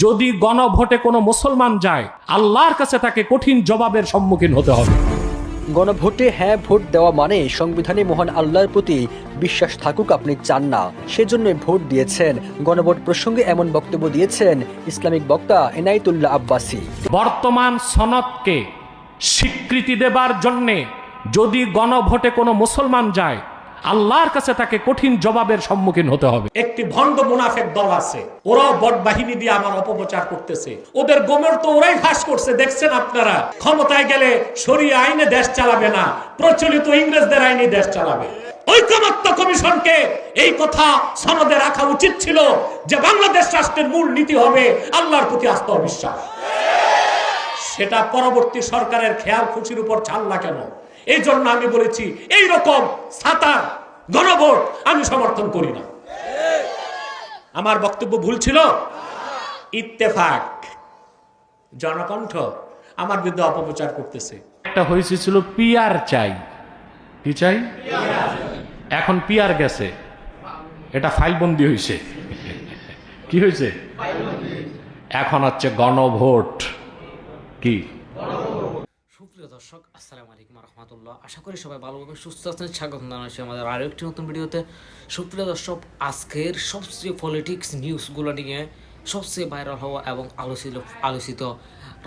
যদি গণভোটে কোনো মুসলমান যায়, আল্লাহর কাছে তাকে কঠিন জবাবের সম্মুখীন হতে হবে। গণভোটে হ্যাঁ ভোট দেওয়া মানে সংবিধানে মহান আল্লাহর প্রতি বিশ্বাস থাকুক আপনি চান না, সেজন্য ভোট দিয়েছেন। গণভোট প্রসঙ্গে এমন বক্তব্য দিয়েছেন ইসলামিক বক্তা এনায়েতুল্লাহ আব্বাসী। বর্তমান সনদকে স্বীকৃতি দেবার জন্যে যদি গণভোটে কোনো মুসলমান যায়, আল্লাহর কাছে তাকে কঠিন জবাবের সম্মুখীন হতে হবে। একটি ভণ্ড মুনাফিক দল আছে, ওরাও বট বাহিনী দিয়ে আমার অপপ্রচার করতেছে। ওদের গোমর তো ওরাই ফাঁস করছে, দেখছেন আপনারা। ক্ষমতায় গেলে শরিয়া আইনে দেশ চালাবে না, প্রচলিত ইংরেজদের আইনে দেশ চালাবে। ঐকমত্য কমিশনকে এই কথা সনদে রাখা উচিত ছিল যে বাংলাদেশ রাষ্ট্রের মূল নীতি হবে আল্লাহর প্রতি আস্থা ও বিশ্বাস। সেটা পরবর্তী সরকারের খেয়াল খুশির উপর ছাড়লা কেন? এই জন্য আমি বলেছি এই রকম ছাতা গণভোট আমি সমর্থন করি না। আমার বক্তব্য ভুল ছিল? ইত্তেফাক, জনকণ্ঠ আমার বিরুদ্ধে অপপ্রচার করতেছে। একটা হয়েছিল পিআর চাই, কি চাই? এখন পিআর গেছে, এটা ফাইলবন্দি হয়েছে। কি হয়েছে? এখন হচ্ছে গণভোট। কি? সুপ্রিয় দর্শক, আসসালামু আলাইকুম রহমতুল্লাহ। আশা করি সবাই ভালোভাবে সুস্থ আছেন। স্বাগত জানাচ্ছি আমাদের আরও একটি নতুন ভিডিওতে। সুপ্রিয় দর্শক, আজকের সবচেয়ে পলিটিক্স নিউজগুলো নিয়ে, সবচেয়ে ভাইরাল হওয়া এবং আলোচিত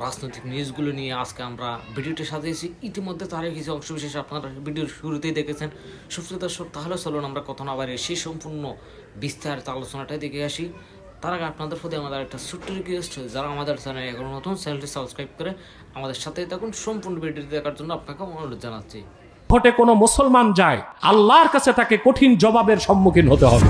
রাজনৈতিক নিউজগুলো নিয়ে আজকে আমরা ভিডিওটি সাজিয়েছি। ইতিমধ্যে তারই কিছু অংশবিশেষ আপনারা ভিডিওর শুরুতেই দেখেছেন। সুপ্রিয় দর্শক, তাহলে চলুন আমরা কথা না বাড়িয়ে সেই সম্পূর্ণ বিস্তারিত আলোচনাটাই দেখে আসি। তার আগে আপনাদের প্রতি আমাদের একটা ছোট্ট রিকোয়েস্ট, যারা আমাদের চ্যানেলে এখনো নতুন, চ্যানেলটি সাবস্ক্রাইব করে আমাদের সাথেই থাকুন। সম্পূর্ণ ভিডিওটি দেখার জন্য আপনাকে অনুরোধ জানাচ্ছি। ভোটে কোনো মুসলমান যায়, আল্লাহর কাছে তাকে কঠিন জবাবের সম্মুখীন হতে হবে।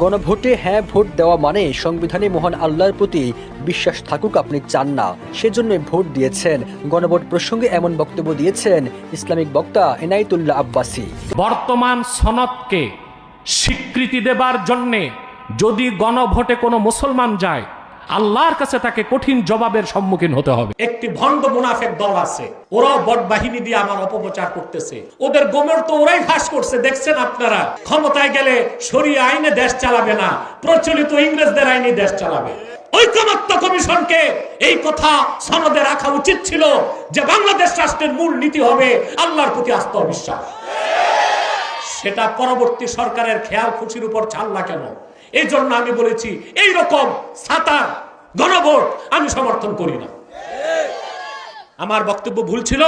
গণভোটে হ্যাঁ ভোট দেওয়া মানে সংবিধানে মহান আল্লাহর প্রতি বিশ্বাস থাকুক আপনি চান না, সেজন্য ভোট দিয়েছেন। গণভোট প্রসঙ্গে এমন বক্তব্য দিয়েছেন ইসলামিক বক্তা এনায়েতুল্লাহ আব্বাসী। বর্তমান সনদকে স্বীকৃতি দেবার জন্যে যদি গণভোটে কোনো মুসলমান যায়, আল্লাহর কাছে তাকে কঠিন জবাবের সম্মুখীন হতে হবে। একটি ভণ্ড মুনাফিক দল আছে, ওরাও বট বাহিনী দিয়ে আমার অপপ্রচার করতেছে। ওদের গোমর তো ওরাই ফাঁস করছে, দেখছেন আপনারা। ক্ষমতায় গেলে শরিয়া আইনে দেশ চালাবে না, প্রচলিত ইংরেজদের আইনে দেশ চালাবে। ঐকমত্য কমিশনকে এই কথা সনদে রাখা উচিত ছিল যে বাংলাদেশ রাষ্ট্রের মূল নীতি হবে আল্লাহর প্রতি আস্থা ও বিশ্বাস। সেটা পরবর্তী সরকারের খেয়াল খুশির উপর ছাড়লা কেন? এই জন্য আমি বলেছি এই রকম ছাতা গণভোট আমি সমর্থন করি না। আমার বক্তব্য ভুল ছিল?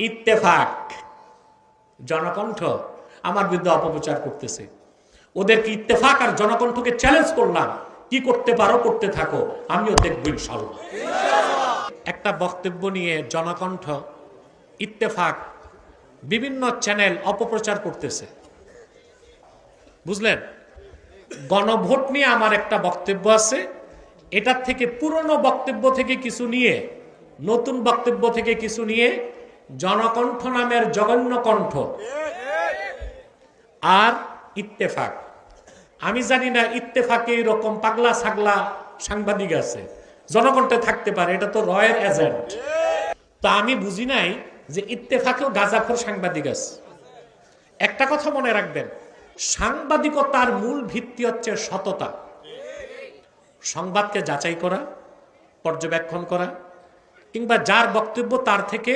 ইত্তেফাক, জনকণ্ঠ আমার বিরুদ্ধে অপপ্রচার করতেছে। ওদেরকে ইত্তেফাক আর জনকণ্ঠকে চ্যালেঞ্জ করলাম, কি করতে পারো করতে থাকো, আমিও দেখব ইনশাআল্লাহ। একটা বক্তব্য নিয়ে জনকণ্ঠ, ইত্তেফাক বিভিন্ন চ্যানেল অপপ্রচার করতেছে, বুঝলেন? গণভোট নিয়ে আমার একটা বক্তব্য আছে, এটার থেকে পুরনো বক্তব্য থেকে কিছু নিয়ে, নতুন বক্তব্য থেকে কিছু নিয়ে জনকণ্ঠ নামের জঘন্য কণ্ঠ আর ইত্তেফাক। আমি জানি না ইত্তেফাকে এরকম পাগলা ছাগলা সাংবাদিক আছে, জনকণ্ঠে থাকতে পারে, এটা তো রয়ের এজেন্ট। তা আমি বুঝি নাই যে ইত্তেফাকেও গাঁজাখোর সাংবাদিক আছে। একটা কথা মনে রাখবেন, সাংবাদিকতার মূল ভিত্তি হচ্ছে সততা। সংবাদকে যাচাই করা, পর্যবেক্ষণ করা, কিংবা যার বক্তব্য তার থেকে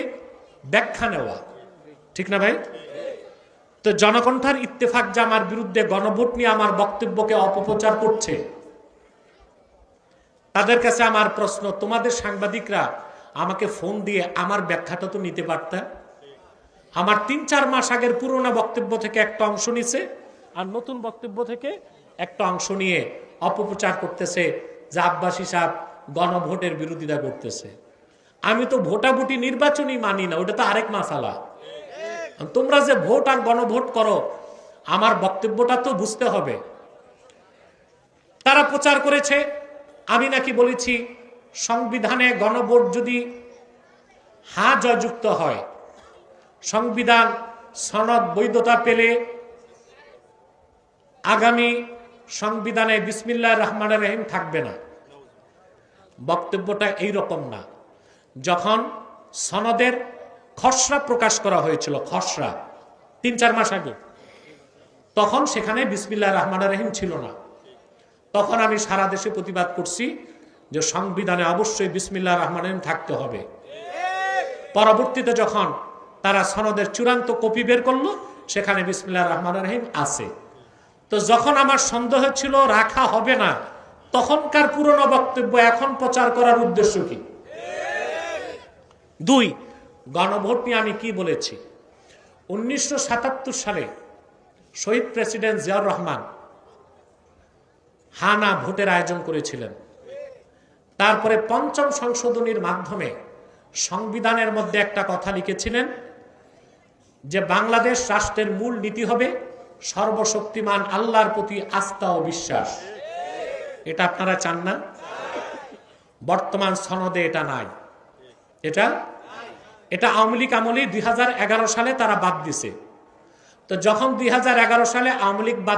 ব্যাখ্যা নেওয়া, ঠিক না ভাই? তো জনকণ্ঠের ইত্তেফাক যে আমার বিরুদ্ধে গণভোট নিয়ে আমার বক্তব্যকে অপপ্রচার করছে, তাদের কাছে আমার প্রশ্ন, তোমাদের সাংবাদিকরা আমাকে ফোন দিয়ে আমার ব্যাখ্যাটা তো নিতে পারতা। আমার 3-4 মাস আগের পুরোনো বক্তব্য থেকে একটা অংশ নিছে, আর নতুন বক্তব্য থেকে একটা অংশ নিয়ে অপপ্রচার করতেছে যে আব্বাসী সাহেব গণভোটের বিরোধিতা করতেছে। আমি তো ভোটাভুটি নির্বাচনই মানি না, ওটা তো আরেক মাসালা। তোমরা যে ভোট আর গণভোট করো, আমার বক্তব্যটা তো বুঝতে হবে। তারা প্রচার করেছে আমি নাকি বলেছি সংবিধানে গণভোট যদি হ্যাঁ জয়যুক্ত হয়, সংবিধান সনদ বৈধতা পেলে আগামী সংবিধানে বিসমিল্লাহির রহমানির রহিম থাকবে না। বক্তব্যটা এইরকম না। যখন সনদের খসড়া প্রকাশ করা হয়েছিল, খসড়া 3-4 মাস আগে, তখন সেখানে বিসমিল্লাহির রহমানির রহিম ছিল না। তখন আমি সারা দেশে প্রতিবাদ করছি যে সংবিধানে অবশ্যই বিসমিল্লাহির রহমানির রহিম থাকতে হবে। পরবর্তীতে যখন তারা সনদের চূড়ান্ত কপি বের করলো, সেখানে বিসমিল্লাহির রহমানির রহিম আছে। তো যখন আমার সন্দেহ ছিল রাখা হবে না, তখনকার পুরনো বক্তব্য এখন প্রচার করার উদ্দেশ্য কি? 2, গণভোট নিয়ে আমি কি বলেছি? 1977 সালে শহীদ প্রেসিডেন্ট জিয়াউর রহমান হানা ভোটের আয়োজন করেছিলেন। তারপরে 5ম সংশোধনীর মাধ্যমে সংবিধানের মধ্যে একটা কথা লিখেছিলেন যে বাংলাদেশ রাষ্ট্রের মূল নীতি হবে সর্বশক্তিমান আল্লাহর প্রতি আস্থা ও বিশ্বাস। এটা আপনারা চান না? বর্তমান সনদে এটা নাই। এটা আওয়ামী লীগ আমলে 2011 সালে তারা বাদ দিছে। তো যখন 2011 সালে আওয়ামী লীগ বাদ